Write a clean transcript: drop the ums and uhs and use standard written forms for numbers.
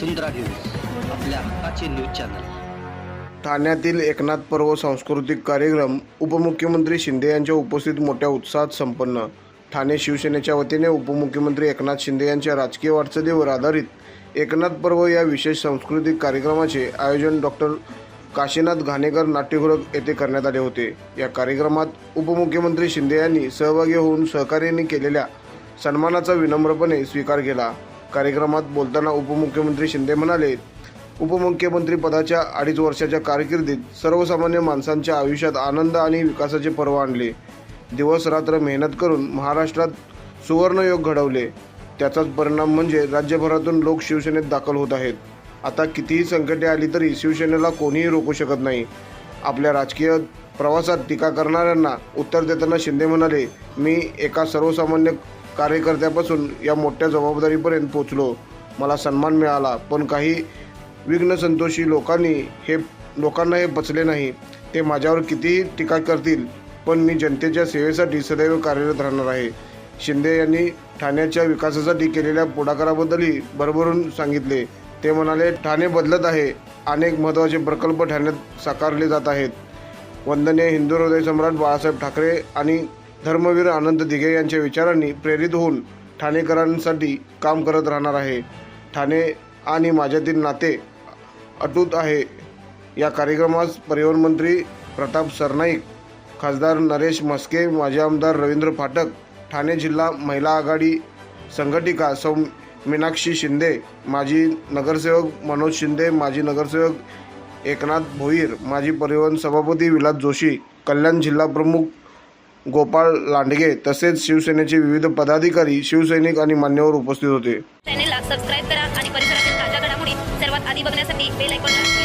वसुंधरा news, आपल्या हक्काचे news channel. ठाण्यातील एकनाथ पर्व सांस्कृतिक कार्यक्रम उपमुख्यमंत्री शिंदे यांच्या उपस्थितीत मोठ्या उत्साहात संपन्न। ठाणे शिवसेनेच्या वतीने उपमुख्यमंत्री एकनाथ शिंदे यांच्या राजकीय वाटचालीवर आधारित एकनाथ पर्व या विशेष सांस्कृतिक कार्यक्रमाचे आयोजन डॉक्टर काशीनाथ घाणेकर नाट्यगृह येथे करण्यात आले होते। या कार्यक्रमात उपमुख्यमंत्री शिंदे यांनी सहभागी होऊन सहकार्याने केलेल्या सन्मानाचा विनम्रपणे स्वीकार केला। कार्यक्रमात बोलताना उपमुख्यमंत्री शिंदे म्हणाले, उपमुख्यमंत्री पदाच्या 2.5 वर्षाच्या कारकिर्दीत सर्वसामान्य माणसांच्या आयुष्यात आनंद आणि विकासाचे पर्व आणले। दिवस रात्र मेहनत करून महाराष्ट्रात सुवर्णयोग घडवले। त्याचाच परिणाम म्हणजे राज्यभरातून लोक शिवसेनेत दाखल होत आहेत। आता कितीही संकटे आली तरी शिवसेनेला कोणीही रोखू शकत नाही। आपल्या राजकीय प्रवासात टीका करणाऱ्यांना उत्तर देताना शिंदे म्हणाले, मी एका सर्वसामान्य कार्यकर्त्यापासून या मोठ्या जबाबदारीपर्यंत पोहोचलो। मला सन्मान मिळाला, पण काही विघ्नसंतोषी लोकांना हे पचले नाही। ते माझ्यावर कितीही टीका करतील, पण मी जनतेच्या सेवेसाठी सदैव कार्यरत राहणार आहे। शिंदे यांनी ठाण्याच्या विकासासाठी केलेल्या पुढाकाराबद्दलही भरभरून सांगितले। ते म्हणाले, ठाणे बदलत आहे। अनेक महत्त्वाचे प्रकल्प ठाण्यात साकारले जात आहेत। वंदनीय हिंदू हृदय सम्राट बाळासाहेब ठाकरे आणि धर्मवीर आनंद दिघे यांच्या विचारांनी प्रेरित होऊन ठाणेकरांसाठी काम करत राहणार आहे। ठाणे आणि माझ्यातील नाते अटूट आहे। या कार्यक्रमास परिवहन मंत्री प्रताप सरनाईक, खासदार नरेश म्हस्के, माजी आमदार रवींद्र फाटक, ठाणे जिल्हा महिला आघाडी संघटिका सौ मीनाक्षी शिंदे, माजी नगरसेवक मनोज शिंदे, माजी नगरसेवक एकनाथ भोईर, माजी परिवहन सभापती विलास जोशी, कल्याण जिल्हा प्रमुख गोपाळ लांडगे तसेच शिवसेनेचे विविध पदाधिकारी, शिवसैनिक आणि मान्यवर उपस्थित होते। चॅनेलला सबस्क्राइब करा आणि परिसरातील ताज्या घडामोडी सर्वात आधी बघण्यासाठी बेल आयकॉनला